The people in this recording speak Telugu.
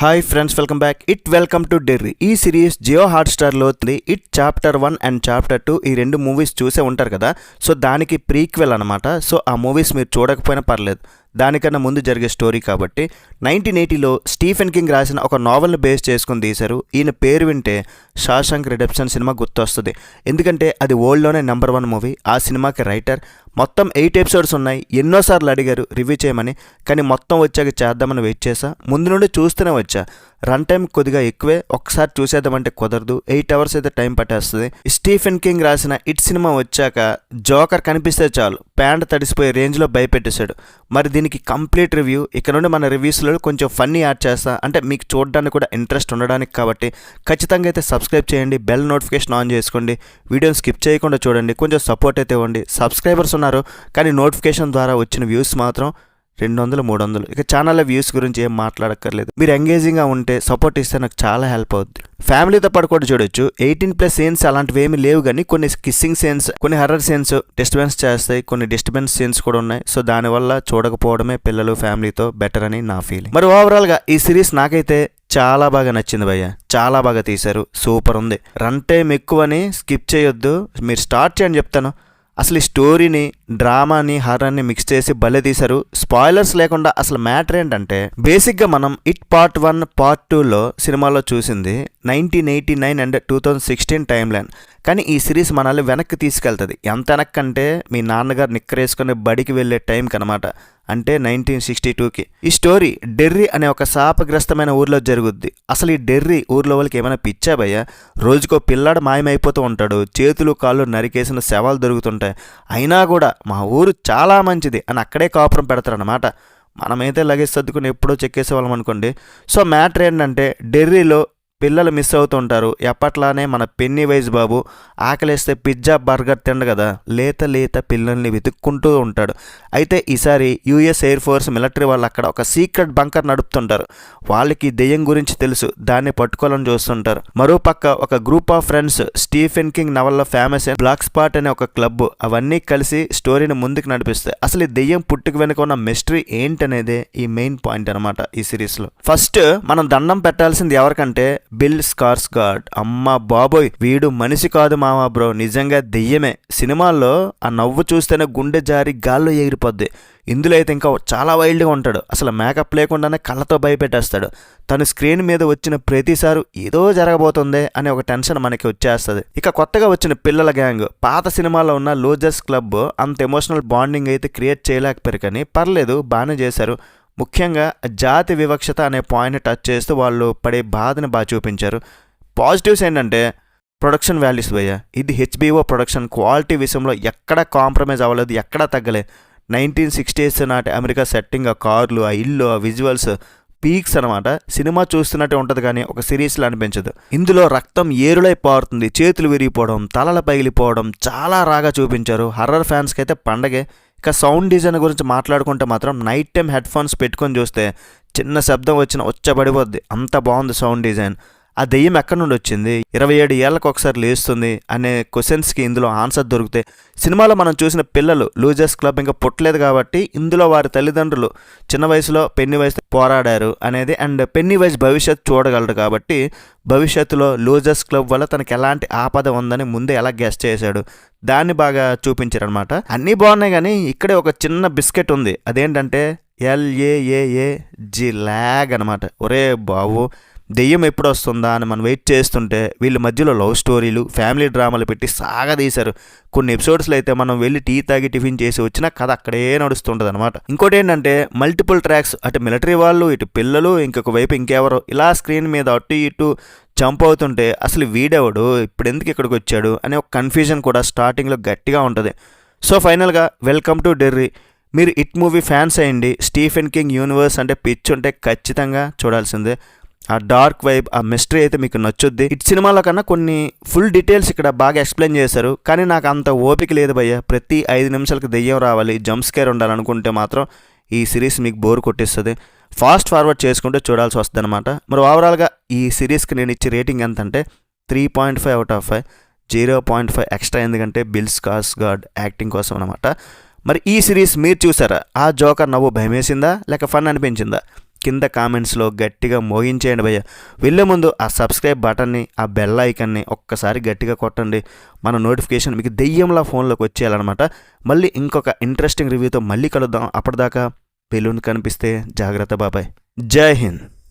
Hi friends, welcome to Derry. ఈ సిరీస్ జియో హాట్స్టార్లో ఇట్ చాప్టర్ 1 అండ్ చాప్టర్ 2 ఈ రెండు మూవీస్ చూసే ఉంటారు కదా. సో దానికి ప్రీక్వెల్ అనమాట. సో ఆ మూవీస్ మీరు చూడకపోయినా పర్లేదు, దానికన్నా ముందు జరిగే స్టోరీ కాబట్టి. 1980లో స్టీఫెన్ కింగ్ రాసిన ఒక నావెల్ని బేస్ చేసుకుని తీశారు. ఈయన పేరు వింటే షాషాంక్ రిడెంప్షన్ సినిమా గుర్తొస్తుంది, ఎందుకంటే అది వరల్డ్లోనే నెంబర్ 1 మూవీ. ఆ సినిమాకి రైటర్. మొత్తం 8 ఎపిసోడ్స్ ఉన్నాయి. ఎన్నోసార్లు అడిగారు రివ్యూ చేయమని, కానీ మొత్తం వచ్చాక చేద్దామని వెయిట్ చేశా. ముందు నుండి చూస్తూనే వచ్చా. రన్ టైం కొద్దిగా ఎక్కువే, ఒక్కసారి చూసేద్దామంటే కుదరదు. 8 అవర్స్ అయితే టైం పట్టేస్తుంది. స్టీఫెన్ కింగ్ రాసిన ఇట్ సినిమా వచ్చాక జోకర్ కనిపిస్తే చాలు ప్యాంట్ తడిసిపోయే రేంజ్లో భయపెట్టేశాడు. మరి దీనికి కంప్లీట్ రివ్యూ ఇక్కడ నుండి మన రివ్యూస్లో కొంచెం ఫన్నీ యాడ్ చేస్తా, అంటే మీకు చూడడానికి కూడా ఇంట్రెస్ట్ ఉండడానికి. కాబట్టి ఖచ్చితంగా అయితే సబ్స్క్రైబ్ చేయండి, బెల్ నోటిఫికేషన్ ఆన్ చేసుకోండి, వీడియోని స్కిప్ చేయకుండా చూడండి, కొంచెం సపోర్ట్ అయితే ఇవ్వండి. సబ్స్క్రైబర్స్ ఉన్నారు కానీ నోటిఫికేషన్ ద్వారా వచ్చిన వ్యూస్ మాత్రం 200-300. ఇక ఛానల్ వ్యూస్ గురించి ఏం మాట్లాడక్కర్లేదు. మీరు ఎంగేజింగ్గా ఉంటే సపోర్ట్ ఇస్తే నాకు చాలా హెల్ప్ అవుద్ది. ఫ్యామిలీతో పాటు కూడా చూడొచ్చు. 18+ సీన్స్ అలాంటివి ఏమి లేవు, కానీ కొన్ని కిస్సింగ్ సీన్స్, కొన్ని హర్రర్ సీన్స్ డిస్టర్బెన్స్ చేస్తాయి, కొన్ని డిస్టర్బెన్స్ సీన్స్ కూడా ఉన్నాయి. సో దానివల్ల చూడకపోవడమే పిల్లలు ఫ్యామిలీతో బెటర్ అని నా ఫీలింగ్. మరి ఓవరాల్గా ఈ సిరీస్ నాకైతే చాలా బాగా నచ్చింది భయ్య. చాలా బాగా తీశారు, సూపర్ ఉంది. రన్ టైం ఎక్కువని స్కిప్ చేయొద్దు, మీరు స్టార్ట్ చేయండి చెప్తాను. అసలు ఈ స్టోరీని, డ్రామాని, హారర్ని మిక్స్ చేసి భలే తీశారు. స్పాయిలర్స్ లేకుండా అసలు మ్యాటర్ ఏంటంటే, బేసిక్గా మనం ఇట్ పార్ట్ 1 పార్ట్ 2లో సినిమాలో చూసింది 1989 అండ్ 2016 టైం లైన్. కానీ ఈ సిరీస్ మనల్ని వెనక్కి తీసుకెళ్తుంది. ఎంత వెనక్కంటే మీ నాన్నగారు నిక్కరేసుకుని బడికి వెళ్ళే టైంకి అనమాట, అంటే 1962కి. ఈ స్టోరీ డెర్రీ అనే ఒక శాపగ్రస్తమైన ఊర్లో జరుగుద్ది. అసలు ఈ డెర్రీ ఊర్లో వాళ్ళకి ఏమైనా పిచ్చా భయ్యా? రోజుకో పిల్లాడు మాయమైపోతూ ఉంటాడు, చేతులు కాళ్ళు నరికేసిన శవాలు దొరుకుతుంటాయి. అయినా కూడా మా ఊరు చాలా మంచిది అని అక్కడే కాపురం పెడతారనమాట. మనమైతే లగేజ్ సర్దుకుని ఎప్పుడో చెక్కేసేవాళ్ళం అనుకోండి. సో మ్యాటర్ ఏంటంటే, డెర్రీలో పిల్లలు మిస్ అవుతుంటారు. ఎప్పట్లానే మన పెన్నీవైజ్ బాబు ఆకలేస్తే పిజ్జా బర్గర్ తిండు కదా, లేత పిల్లల్ని వెతుక్కుంటూ ఉంటాడు. అయితే ఈసారి యుఎస్ ఎయిర్ ఫోర్స్ మిలిటరీ వాళ్ళు అక్కడ ఒక సీక్రెట్ బంకర్ నడుపుతుంటారు. వాళ్ళకి దెయ్యం గురించి తెలుసు, దాన్ని పట్టుకోవాలని చూస్తుంటారు. మరోపక్క ఒక group of friends Stephen King నవల్లో ఫేమస్ అయిన బ్లాక్ స్పాట్ అనే ఒక క్లబ్, అవన్నీ కలిసి స్టోరీని ముందుకు నడిపిస్తాయి. అసలు ఈ దెయ్యం పుట్టుక వెనుక ఉన్న మిస్టరీ ఏంటనేదే ఈ మెయిన్ పాయింట్ అనమాట ఈ సిరీస్లో. ఫస్ట్ మనం దండం పెట్టాల్సింది ఎవరికంటే బిల్ స్కార్స్గార్డ్. అమ్మ బాబోయ్, వీడు మనిషి కాదు మామా బ్రో, నిజంగా దెయ్యమే. సినిమాల్లో ఆ నవ్వు చూస్తేనే గుండె జారి గాల్లో ఎగిరిపోద్ది. ఇందులో అయితే ఇంకా చాలా వైల్డ్గా ఉంటాడు. అసలు మేకప్ లేకుండానే కళ్ళతో భయపెట్టేస్తాడు. తను స్క్రీన్ మీద వచ్చిన ప్రతిసారి ఏదో జరగబోతుంది అనే ఒక టెన్షన్ మనకి వచ్చేస్తుంది. ఇక కొత్తగా వచ్చిన పిల్లల గ్యాంగ్, పాత సినిమాలో ఉన్న లూజర్స్ క్లబ్ అంత ఎమోషనల్ బాండింగ్ అయితే క్రియేట్ చేయలేకపోయారు, కానీ పర్లేదు, బాగానే చేశారు. ముఖ్యంగా జాతి వివక్షత అనే పాయింట్ని టచ్ చేస్తూ వాళ్ళు పడే బాధని బాగా చూపించారు. పాజిటివ్స్ ఏంటంటే ప్రొడక్షన్ వాల్యూస్ భయ్య. ఇది హెచ్బిఓ ప్రొడక్షన్, క్వాలిటీ విషయంలో ఎక్కడా కాంప్రమైజ్ అవ్వలేదు, ఎక్కడా తగ్గలే. 1960s నాటి అమెరికా సెట్టింగ్, ఆ కార్లు, ఆ ఇల్లు, ఆ విజువల్స్ పీక్స్ అనమాట. సినిమా చూస్తున్నట్టే ఉంటుంది కానీ ఒక సిరీస్లో అనిపించదు. ఇందులో రక్తం ఏరులై పారుతుంది, చేతులు విరిగిపోవడం, తలలు పగిలిపోవడం చాలా రాగా చూపించారు. హర్రర్ ఫ్యాన్స్కి అయితే పండగే. ఇక సౌండ్ డిజైన్ గురించి మాట్లాడుకుంటే మాత్రం నైట్ టైం హెడ్ ఫోన్స్ పెట్టుకొని చూస్తే చిన్న శబ్దం వచ్చిన వచ్చబడిపోద్ది, అంత బాగుంది సౌండ్ డిజైన్. ఆ దెయ్యం ఎక్కడి నుండి వచ్చింది, 27 ఏళ్ళకు ఒకసారి లేస్తుంది అనే క్వశ్చన్స్కి ఇందులో ఆన్సర్ దొరుకుతాయి. సినిమాలో మనం చూసిన పిల్లలు లూజర్స్ క్లబ్ ఇంకా పుట్టలేదు కాబట్టి ఇందులో వారి తల్లిదండ్రులు చిన్న వయసులో పెన్నీవైజ్ పోరాడారు అనేది, అండ్ పెన్నీవైజ్ భవిష్యత్తు చూడగలడు కాబట్టి భవిష్యత్తులో లూజర్స్ క్లబ్ వల్ల తనకి ఎలాంటి ఆపద ఉందని ముందే ఎలా గెస్ చేశాడు, దాన్ని బాగా చూపించారనమాట. అన్నీ బాగున్నాయి కానీ ఇక్కడే ఒక చిన్న బిస్కెట్ ఉంది. అదేంటంటే LAAAG ల్యాగ్ అనమాట. ఒరే బాబు, దెయ్యం ఎప్పుడు వస్తుందా అని మనం వెయిట్ చేస్తుంటే వీళ్ళ మధ్యలో లవ్ స్టోరీలు, ఫ్యామిలీ డ్రామాలు పెట్టి సాగదీశారు. కొన్ని ఎపిసోడ్స్లో అయితే మనం వెళ్ళి టీ తాగి టిఫిన్ చేసి వచ్చినా కథ అక్కడే నడుస్తుంటుంది అనమాట. ఇంకోటి ఏంటంటే మల్టిపుల్ ట్రాక్స్, అటు మిలిటరీ వాళ్ళు, ఇటు పిల్లలు, ఇంకొక వైపు ఇంకెవరో ఇలా స్క్రీన్ మీద అటు ఇటు జంప్ అవుతుంటే అసలు వీడెవడు, ఇప్పుడు ఎందుకు ఇక్కడికి వచ్చాడు అనే ఒక కన్ఫ్యూజన్ కూడా స్టార్టింగ్లో గట్టిగా ఉంటుంది. సో ఫైనల్గా వెల్కమ్ టు డెర్రీ. మీరు ఇట్ మూవీ ఫ్యాన్స్ అయ్యండి. స్టీఫెన్ కింగ్ యూనివర్స్ అంటే పిచ్ ఉంటే ఖచ్చితంగా చూడాల్సిందే. ఆ డార్క్ వైబ్, ఆ మిస్టరీ అయితే మీకు నచ్చుద్ది. ఇట్ సినిమాలో కన్నా కొన్ని ఫుల్ డీటెయిల్స్ ఇక్కడ బాగా ఎక్స్ప్లెయిన్ చేశారు, కానీ నాకు అంత ఓపిక లేదు భయ్య. ప్రతి 5 నిమిషాలకు దెయ్యం రావాలి, జంప్ స్కేర్ ఉండాలనుకుంటే మాత్రం ఈ సిరీస్ మీకు బోర్ కొట్టిస్తుంది. ఫాస్ట్ ఫార్వర్డ్ చేసుకుంటూ చూడాల్సి వస్తుంది అనమాట. మరి ఓవరాల్గా ఈ సిరీస్కి నేను ఇచ్చే రేటింగ్ ఎంత అంటే 3.5 అవుట్ ఆఫ్ 5. 0.5 ఎక్స్ట్రా, ఎందుకంటే బిల్ స్కార్స్గార్డ్ యాక్టింగ్ కోసం అనమాట. మరి ఈ సిరీస్ మీరు చూసారా? ఆ జోకర్ నవ్వు భయమేసిందా లేక ఫన్ అనిపించిందా? కింద కామెంట్స్లో గట్టిగా మోగించేయండి భయ్య. వెళ్ళే ముందు ఆ సబ్స్క్రైబ్ బటన్ని, ఆ బెల్ ఐకన్ని ఒక్కసారి గట్టిగా కొట్టండి. మన నోటిఫికేషన్ మీకు దెయ్యంలా ఫోన్లోకి వచ్చేయాలన్నమాట. మళ్ళీ ఇంకొక ఇంట్రెస్టింగ్ రివ్యూతో మళ్ళీ కలుద్దాం. అప్పటిదాకా బెలూన్ కనిపిస్తే జాగ్రత్త బాబాయ్. జై హింద్.